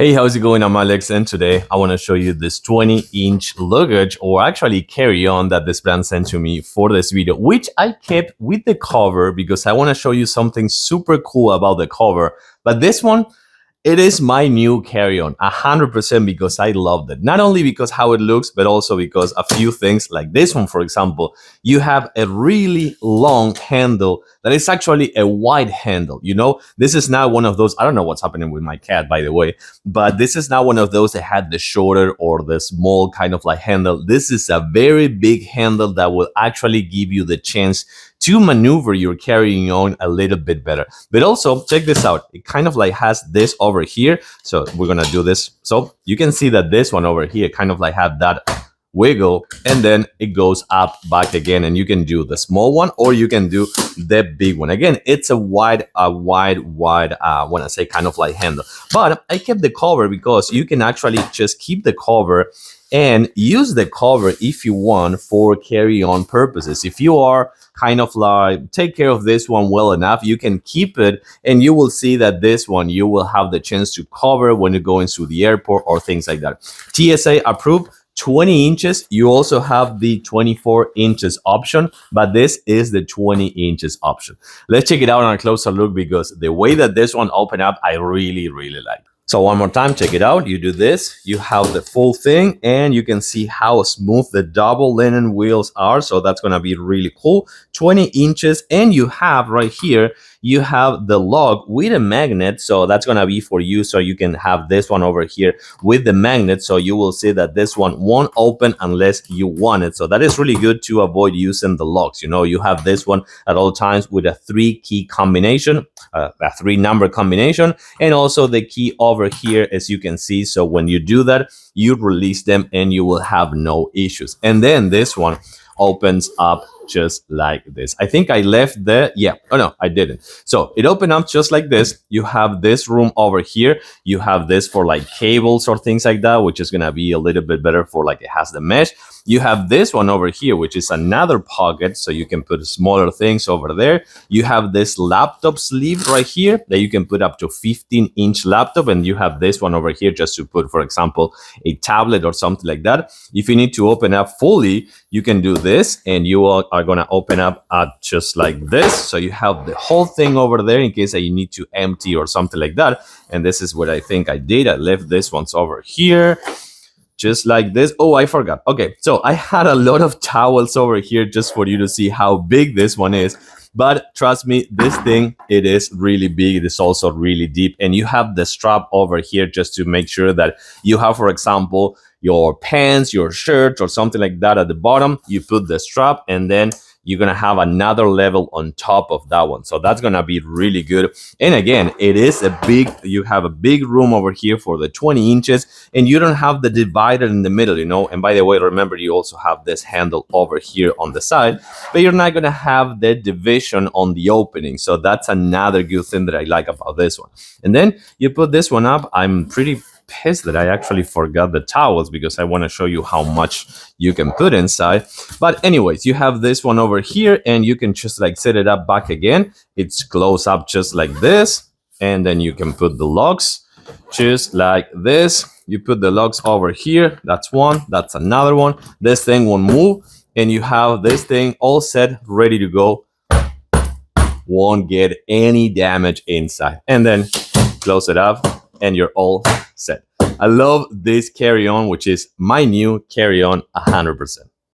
Hey, how's it going? I'm Alex, and today I want to show you this 20-inch luggage, or actually carry-on, that this brand sent to me for this video, which I kept with the cover because I want to show you something super cool about the cover. But this one, it is my new carry-on, 100%, because I loved it. Not only because how it looks, but also because a few things like this one, for example, you have a really long handle that is actually a wide handle. You know, this is not one of those, I don't know what's happening with my cat, by the way, but this is not one of those that had the shorter or the small kind of like handle. This is a very big handle that will actually give you the chance to maneuver your carrying on a little bit better. But also, check this out. It kind of like has this over here. So we're gonna do this. So you can see that this one over here kind of like have that wiggle, and then it goes up back again, and you can do the small one or you can do the big one. Again, it's a wide when I say kind of like handle. But I kept the cover because you can actually just keep the cover and use the cover if you want for carry-on purposes. If you are kind of like take care of this one well enough, you can keep it, and you will see that this one you will have the chance to cover when you go into the airport or things like that. TSA approved, 20 inches. You also have the 24 inches option, but this is the 20 inches option. Let's check it out on a closer look, because the way that this one opened up, I really like. So one more time, check it out. You do this, you have the full thing, and you can see how smooth the double linen wheels are. So that's going to be really cool. 20 inches, and you have right here, you have the lug with a magnet. So that's going to be for you. So you can have this one over here with the magnet. So you will see that this one won't open unless you want it. So that is really good to avoid using the locks. You know, you have this one at all times with a 3-key combination, a 3-number combination, and also the key over here, as you can see. So when you do that, you release them and you will have no issues. And then this one opens up just like this. I think I left the, oh no, I didn't. So it opened up just like this. You have this room over here. You have this for like cables or things like that, which is gonna be a little bit better for like it has the mesh. You have this one over here, which is another pocket, so you can put smaller things over there. You have this laptop sleeve right here that you can put up to 15-inch laptop, and you have this one over here just to put, for example, a tablet or something like that. If you need to open up fully, you can do this, and you are going to open up just like this. So you have the whole thing over there in case that you need to empty or something like that. And this is what I think I did. I left this one's over here, just like this. Oh, I forgot. Okay, so I had a lot of towels over here just for you to see how big this one is. But trust me, this thing, it is really big. It is also really deep. And you have the strap over here just to make sure that you have, for example, your pants, your shirt, or something like that at the bottom. You put the strap, and then you're going to have another level on top of that one. So that's going to be really good. And again, it is a big, you have a big room over here for the 20 inches, and you don't have the divider in the middle, you know. And by the way, remember, you also have this handle over here on the side, but you're not going to have the division on the opening. So that's another good thing that I like about this one. And then you put this one up. I'm pretty pissed that I actually forgot the towels, because I want to show you how much you can put inside. But anyways, you have this one over here, and you can just like set it up back again. It's close up just like this, and then you can put the locks just like this. You put the locks over here. That's one, that's another one. This thing won't move, and you have this thing all set, ready to go. Won't get any damage inside. And then close it up, and you're all set. I love this carry-on, which is my new carry-on 100%.